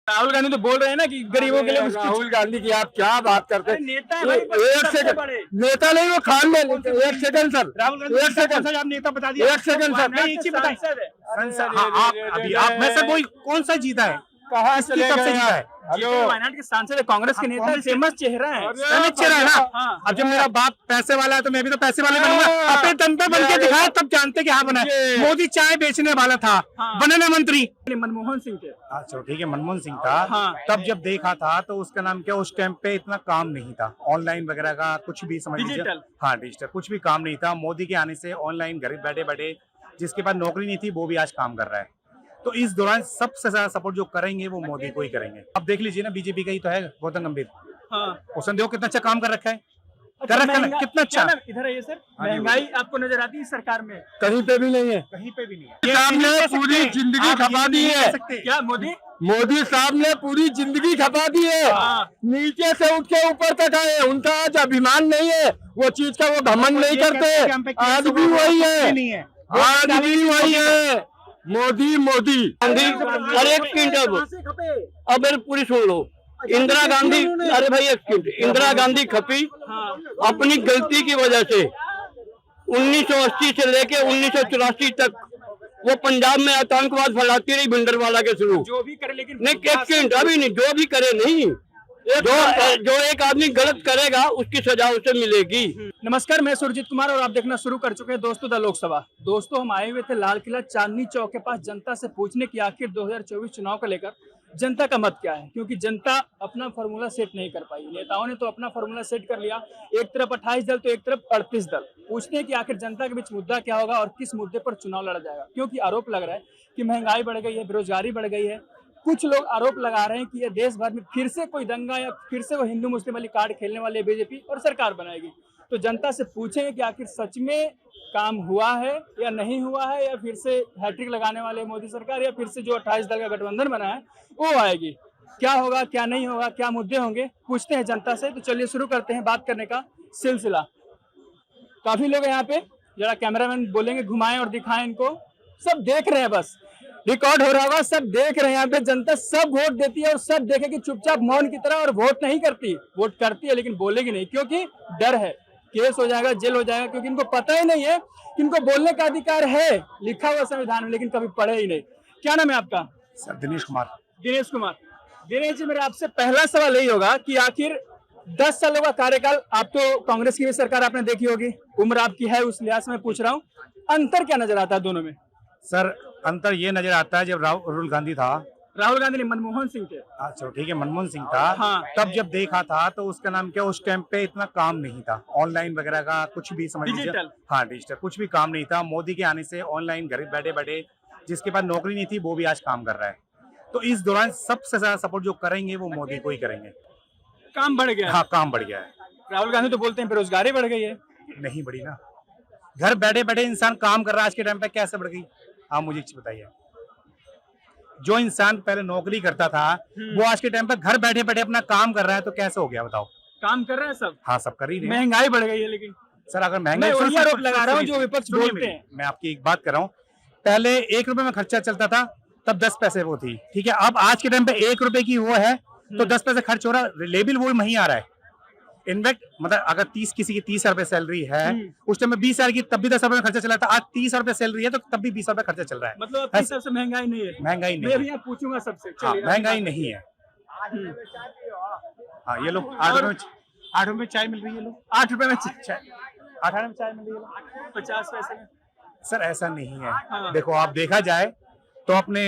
राहुल गांधी तो बोल रहे हैं ना कि गरीबों के लिए राहुल गांधी की आप क्या बात करते हैं? नेता है भाई, एक सेकंड, नेता नहीं वो खान में। एक सेकंड सर, राहुल गांधी एक सेकंड, आप नेता बता दिया। एक सेकंड सर, नहीं, एक चीज बताइए। आप में से कोई कौन सा जीता है? कहाँ चले कब से गए जीता है? ये वायनाड के सांसद है, कांग्रेस के नेता, फेमस चेहरा है। फेमस चेहरा है ना। हाँ। अब जब मेरा बाप पैसे वाला है तो मैं भी तो पैसे वाले बनूंगा। अपने दम पे बन के दिखाया तब जानते कि हाँ बना है। मोदी चाय बेचने वाला था, बने ना मंत्री। मनमोहन सिंह थे। अच्छा ठीक है, मनमोहन सिंह था। हाँ। तब जब देखा था तो उसका नाम क्या, उस टाइम पे इतना काम नहीं था, ऑनलाइन वगैरह का कुछ भी समझ लीजिए। डिजिटल। हाँ डिजिटल, कुछ भी काम नहीं था। मोदी के आने से ऑनलाइन घर बैठे बैठे जिसके पास नौकरी नहीं थी वो भी आज काम कर रहा है। तो इस दौरान सबसे ज्यादा सपोर्ट जो करेंगे वो मोदी को ही करेंगे। अब देख लीजिए ना, बीजेपी का ही तो है गौतम गंभीर। हाँ। उसने देखो कितना अच्छा काम कर रखा है, कर रखा है कितना अच्छा। इधर आइए सर, महंगाई आपको नजर आती है सरकार में? कहीं पे भी नहीं है, कहीं पे भी नहीं है। साहब ने पूरी जिंदगी खपा दी है। क्या मोदी? मोदी साहब ने पूरी जिंदगी खपा दी है। नीचे से उठ के ऊपर तक आए, उनका आज अभिमान नहीं है, वो चीज का वो घमंड नहीं करते। आज भी वही है, आज भी वही है, मोदी मोदी। अरे एक मिनट, अब मेरी पूरी सुन लो। इंदिरा गांधी, अरे भाई एक मिनट, इंदिरा गांधी खपी अपनी गलती की वजह से 1980 से लेके 1984 तक वो पंजाब में आतंकवाद फैलाती रही भिंडरवाला के थ्रू। जो भी करे, लेकिन नहीं एक मिनट, अभी नहीं, जो भी करे नहीं, जो एक आदमी गलत करेगा उसकी सजा उसे मिलेगी। नमस्कार, मैं सुरजीत कुमार और आप देखना शुरू कर चुके हैं दोस्तों द लोकसभा। दोस्तों, हम आए हुए थे लाल किला चांदनी चौक के पास जनता से पूछने की आखिर 2024 चुनाव को लेकर जनता का मत क्या है, क्योंकि जनता अपना फार्मूला सेट नहीं कर पाई। नेताओं ने तो अपना फार्मूला सेट कर लिया, एक तरफ 28 दल तो एक तरफ 38 दल। पूछते हैं कि आखिर जनता के बीच मुद्दा क्या होगा और किस मुद्दे पर चुनाव लड़ा जाएगा, क्योंकि आरोप लग रहा है कि महंगाई बढ़ गई है, बेरोजगारी बढ़ गई है। कुछ लोग आरोप लगा रहे हैं कि यह देश भर में फिर से कोई दंगा या फिर से वो हिंदू मुस्लिम वाली कार्ड खेलने वाले बीजेपी और सरकार बनाएगी। तो जनता से पूछेंगे कि आखिर सच में काम हुआ है या नहीं हुआ है, या फिर से हैट्रिक लगाने वाले मोदी सरकार, या फिर से जो 28 दल का गठबंधन बना है वो आएगी। क्या होगा, क्या नहीं होगा, क्या मुद्दे होंगे, पूछते हैं जनता से। तो चलिए शुरू करते हैं बात करने का सिलसिला। काफी लोग यहाँ पे, जरा कैमरामैन बोलेंगे घुमाएं और दिखाएं इनको। सब देख रहे हैं, बस रिकॉर्ड हो रहा होगा, सब देख रहे हैं। यहाँ पे जनता सब वोट देती है और सब देखेगी चुपचाप मौन की तरह, और वोट नहीं करती। वोट करती है लेकिन बोलेगी नहीं, क्योंकि डर है केस हो जाएगा, जेल हो जाएगा। क्योंकि इनको पता ही नहीं है कि इनको बोलने का अधिकार है, लिखा हुआ संविधान में, लेकिन कभी पढ़े ही नहीं। क्या नाम है आपका? सर दिनेश कुमार। दिनेश कुमार। दिनेश जी, मेरा आपसे पहला सवाल यही होगा कि आखिर 10 सालों का कार्यकाल, आप तो कांग्रेस की भी सरकार आपने देखी होगी, उम्र आपकी है, उस लिहाज से मैं पूछ रहा हूँ, अंतर क्या नजर आता है दोनों में? सर अंतर ये नजर आता है, जब राहुल गांधी था, राहुल गांधी ने, मनमोहन सिंह थे। अच्छा ठीक है, मनमोहन सिंह था। हाँ। तब जब देखा था तो उसका नाम क्या, उस टाइम पे इतना काम नहीं था, ऑनलाइन वगैरह का कुछ भी समझ लीजिए। डिजिटल। हाँ डिजिटल, कुछ भी काम नहीं था। मोदी के आने से ऑनलाइन घर बैठे बैठे जिसके पास नौकरी नहीं थी वो भी आज काम कर रहा है। तो इस दौरान सबसे ज्यादा सपोर्ट जो करेंगे वो मोदी को ही करेंगे। काम बढ़ गया। हाँ काम बढ़ गया है। राहुल गांधी तो बोलते हैं बेरोजगारी बढ़ गई है। नहीं बढ़ी ना, घर बैठे बैठे इंसान काम कर रहा है आज के टाइम पे, कैसे बढ़ गई? आप मुझे एक चीज बताइए। जो इंसान पहले नौकरी करता था वो आज के टाइम पे घर बैठे बैठे अपना काम कर रहा है, तो कैसे हो गया बताओ? काम कर रहे हैं सब। हाँ सब कर ही रहे हैं। महंगाई बढ़ गई है, लेकिन सर अगर महंगाई, मैं वही आरोप लगा रहा हूँ जो विपक्ष बोलते हैं। मैं आपकी एक बात कर रहा हूँ, पहले 1 रुपए में खर्चा चलता था तब 10 पैसे वो थी, ठीक है। अब आज के टाइम पे 1 रुपए की वो है तो 10 पैसे खर्च हो रहा है, लेबल वो वही आ रहा है। इनफैक्ट मतलब अगर किसी की 30 रुपए सैलरी है, उस टाइम में 20 हजार की तब भी 10 रुपए में खर्चा चला था। आज 30 रुपए सैलरी है तो तब भी 20 रुपए खर्चा चल रहा है। मतलब अपनी सबसे महंगाई नहीं है। महंगाई नहीं मैं है। भी यहाँ पूछूंगा सबसे। हाँ, महंगाई नहीं है। हाँ ये लो 8 रुपए में चाय मिल रही है, लो 8 रुपए में 8 में चाय मिल रही है, 50 पैसे में। सर ऐसा नहीं है। हाँ। देखो आप देखा जाए तो अपने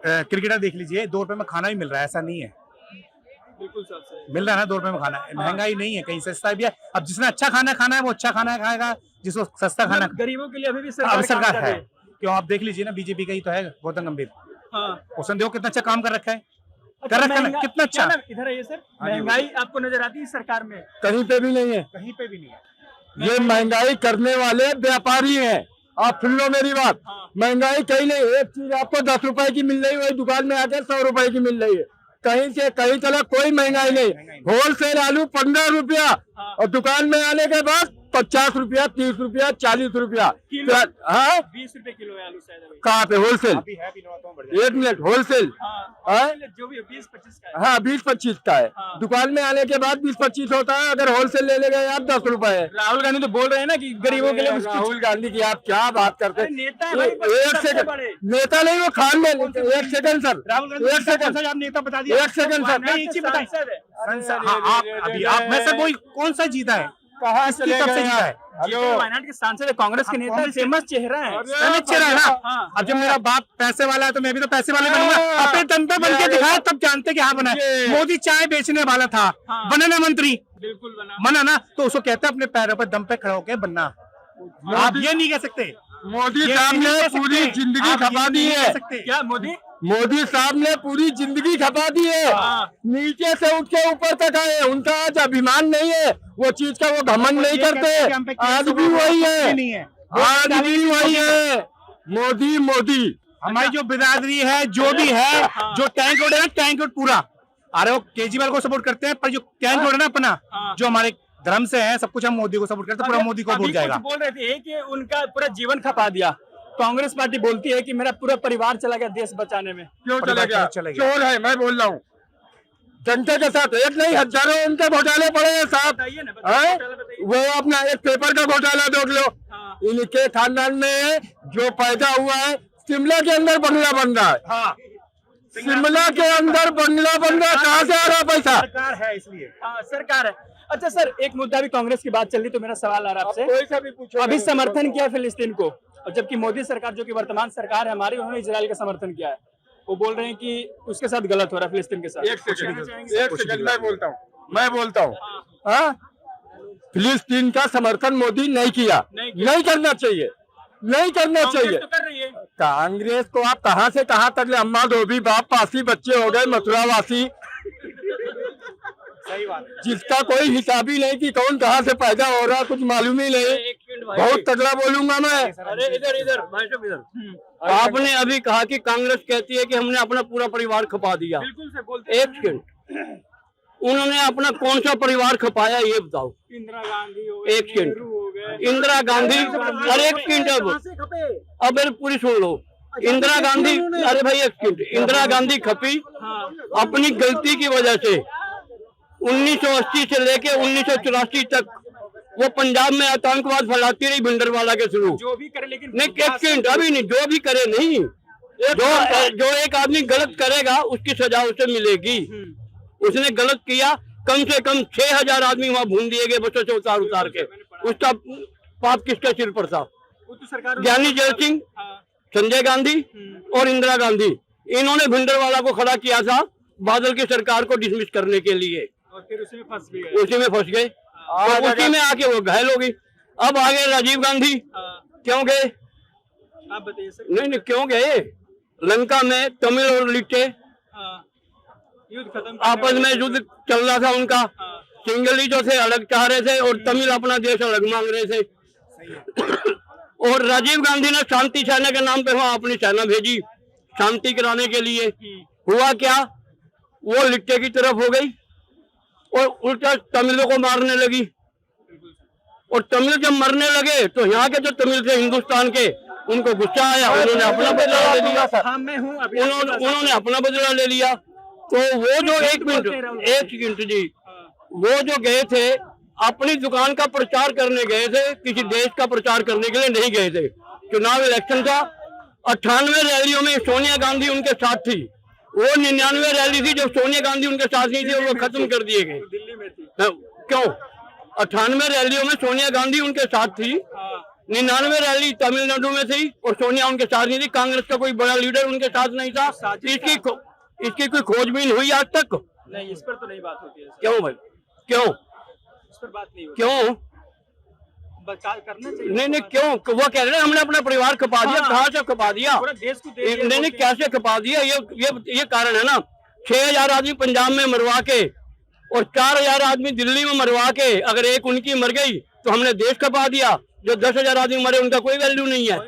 क्रिकेटर देख लीजिए, 2 रुपए में खाना भी मिल रहा है, ऐसा नहीं है। बिल्कुल सर, मिल रहा है ना 2 रुपए में खाना। महंगाई नहीं है, कहीं सस्ता भी है। अब जिसने अच्छा खाना खाना है वो अच्छा खाना खाएगा, जिसको सस्ता खाना, गरीबों के लिए अभी भी अब सरकार काम कर है। रही क्यों आप देख लीजिए ना, बीजेपी का ही तो है गौतम गंभीर। हाँ। उसने देखो कितना अच्छा काम कर रखा है, कर रखा है कितना अच्छा। इधर आइए सर, महंगाई आपको नजर आती है सरकार में? कहीं पे भी नहीं है, कहीं पे भी नहीं है। ये महंगाई करने वाले व्यापारी हैं। आप सुन लो मेरी बात, महंगाई कहीं नहीं। एक चीज आपको 10 रुपए की मिल रही है, वही दुकान में आकर 100 रुपए की मिल रही है। कहीं से कहीं चला कोई महंगाई नहीं। होलसेल आलू 15 रुपया और दुकान में आने के बाद 50 रुपया, 30 रुपया, 40 रुपया। किलो? हाँ 20 रुपए किलो है आलू शायद अभी। कहाँ पे होलसेल? अभी है भी नौ तो बढ़ जाएगा। 1 मिनट, होलसेल हाँ जो भी 20-25 का है। हाँ 20-25 का है। हाँ। दुकान में आने के बाद 20-25 होता है, अगर होलसेल ले लेंगे आप 10 रुपए है। राहुल गांधी तो बोल रहे हैं ना कि गरीबों के लिए कुछ राहुल गांधी की आप क्या बात करते अरे हैं? नेता है भाई, एक सबसे सेकंड, बड़े। नेता नहीं वो खान में, एक सेकंड सर, राहुल गांधी एक सेकंड, आप नेता बता दिया। एक सेकंड सर, नहीं, एक चीज बताइए। सांसद है। हाँ, आप अभी आप में से कोई कौन सा जीता है? कहाँ किसकी चले तरफ से गए जीता है? जीते वायनाड के सांसद है, कांग्रेस के नेता है, फेमस चेहरा है। अच्छा रहा ना। हाँ। अब जब मेरा बाप पैसे वाला है तो मैं भी तो पैसे वाले बनूंगा। अपने दम पे बन के दिखाया तब जानते कि हाँ बना है। मोदी चाय बेचने वाला था, हाँ। बना ना मंत्री, बिल्कुल बना। बना ना, तो उसको कहते हैं अपने पैरों पर दम पे खड़ा होकर बनना। आप ये नहीं कह सकते। मोदी ये साहब नहीं ने कह सकते। पूरी जिंदगी आप ये खपा दी नहीं है। कह सकते। क्या मोदी? मोदी साहब ने पूरी जिंदगी खपा दी है। हाँ। नीचे से उठ के ऊपर तक आए, उनका आज अभिमान नहीं है, वो चीज का वो घमंड नहीं करते। आज भी वही है, आज भी वही है, मोदी मोदी। हमारी जो बिरादरी है, जो भी है, जो टैंक रोड है ना, टैंक रोड पूरा, अरे वो केजरीवाल को सपोर्ट करते हैं, पर जो टैंक रोड है ना अपना, जो हमारे धर्म से है, सब कुछ हम मोदी को सपोर्ट करते हैं, पूरा मोदी को अभी वोट जाएगा। कुछ बोल रहे थे कि उनका पूरा जीवन खपा दिया। कांग्रेस पार्टी बोलती है कि मेरा पूरा परिवार चला गया देश बचाने में। क्यों चला परिवार गया? चला गया। चोर है, मैं बोल रहा हूँ। जनता के साथ एक नहीं हजारों उनके घोटाले पड़े हैं साहब। बताइए ना, हैं? घोटाला बताइए। वो अपना एक पेपर का घोटाला देख लो। हाँ। इनके खानदान में जो पैदा हुआ है, शिमला के अंदर बंगला बन रहा है। हाँ, शिमला के अंदर बंगला बन रहा है, कहाँ से आ रहा है पैसा? सरकार है इसलिए। हाँ, सरकार है। अच्छा सर, एक मुद्दा भी कांग्रेस की बात चल रही, तो मेरा सवाल आ रहा है आपसे। कोई सा भी पूछो। अभी समर्थन किया फिलिस्तीन को, और जबकि मोदी सरकार जो कि वर्तमान सरकार है हमारी, उन्होंने इजराइल का समर्थन किया है। वो बोल रहे हैं कि उसके साथ गलत हो रहा है फिलिस्तीन के साथ। एक सेकंड मैं बोलता हूँ हाँ? फिलिस्तीन का समर्थन मोदी नहीं किया, नहीं करना चाहिए, नहीं करना चाहिए। तो कर रही है। कांग्रेस को आप कहाँ से कहाँ तक ले, अम्मा धोबी बाप पासी बच्चे हो गए मथुरावासी, सही बात है। जिसका कोई हिसाब ही नहीं कि कौन कहाँ से पैदा हो रहा, कुछ मालूम ही नहीं। बहुत तगड़ा बोलूंगा मैं। अरे इधर भाई साहब इधर। आपने अभी कहा कि कांग्रेस कहती है कि हमने अपना पूरा परिवार खपा दिया। बिल्कुल से बोलते एक सेकंड, उन्होंने अपना कौन सा परिवार खपाया ये बताओ। इंदिरा गांधी हो एक सेकंड, नेहरू हो गए। इंदिरा गांधी, अरे एक सेकंड, अब मेरी पूरी सुन लो। इंदिरा गांधी, अरे भाई एक सेकंड, इंदिरा गांधी खपी अपनी गलती की वजह से 1980 से लेके 1984 तक वो पंजाब में आतंकवाद फैलाती रही भिंडरवाला के थ्रू। जो भी करे, लेकिन नहीं एक सेकंड, अभी नहीं, जो भी करे नहीं, जो एक आदमी गलत करेगा उसकी सजा उसे मिलेगी। उसने गलत किया, कम से कम 6000 आदमी वहाँ भून दिए गए बसों से उतार के। उसका पाप किसके सिर पर था? वो तो सरकार ज्ञानी जैल सिंह, संजय गांधी और इंदिरा गांधी, इन्होंने भिंडरवाला को खड़ा किया था बादल की सरकार को डिसमिस करने के लिए, और फिर उसी में फंस भी गए। उसी में फंस गए, तो उसी में आके वो घायल हो गई। अब आ गए राजीव गांधी, क्यों गए? आप बताइए सर। नहीं क्यों गए? लंका में तमिल और लिट्टे युद्ध खत्म आपस में युद्ध चल रहा था उनका। सिंगली जो थे अलग चाह रहे थे और तमिल अपना देश अलग मांग रहे थे। और राजीव गांधी ने शांति सेना के नाम पे वहां अपनी सेना भेजी शांति कराने के लिए। हुआ क्या? वो लिट्टे की तरफ हो गई और उल्टा तमिलों को मारने लगी। और तमिल जब मरने लगे तो यहाँ के जो तमिल थे हिंदुस्तान के, उनको गुस्सा आया, उन्होंने अपना बदला ले लिया। हाँ, मैं हूँ अभी। उन्होंने अपना बदला ले लिया। तो वो जो एक मिनट जी, वो जो गए थे अपनी दुकान का प्रचार करने गए थे, किसी देश का प्रचार करने के लिए नहीं गए थे। चुनाव इलेक्शन था, 98 रैलियों में सोनिया गांधी उनके साथ थी। वो 99 रैली थी जब सोनिया गांधी उनके साथ नहीं थी और वो खत्म कर दिए गए। दिल्ली में थी। क्यों? 98 रैलियों में सोनिया गांधी उनके साथ थी, 99 रैली तमिलनाडु में थी और सोनिया उनके साथ नहीं थी। कांग्रेस का कोई बड़ा लीडर उनके साथ नहीं था। इसकी कोई खोजबीन हुई आज तक? नहीं, इस पर तो नहीं बात होती है। क्यों भाई, क्यों इस पर बात नहीं होती। क्यों बचाव करना चाहिए। नहीं क्यों? वो कह रहे हैं हमने अपना परिवार खपा दिया। कहाँ से खपा दिया? पूरा देश को दे दिया। नहीं कैसे खपा दिया? ये कारण है ना। 6000 आदमी पंजाब में मरवा के और 4000 आदमी दिल्ली में मरवा के, अगर एक उनकी मर गई तो हमने देश खपा दिया। जो 10,000 आदमी मरे उनका कोई वैल्यू नहीं है।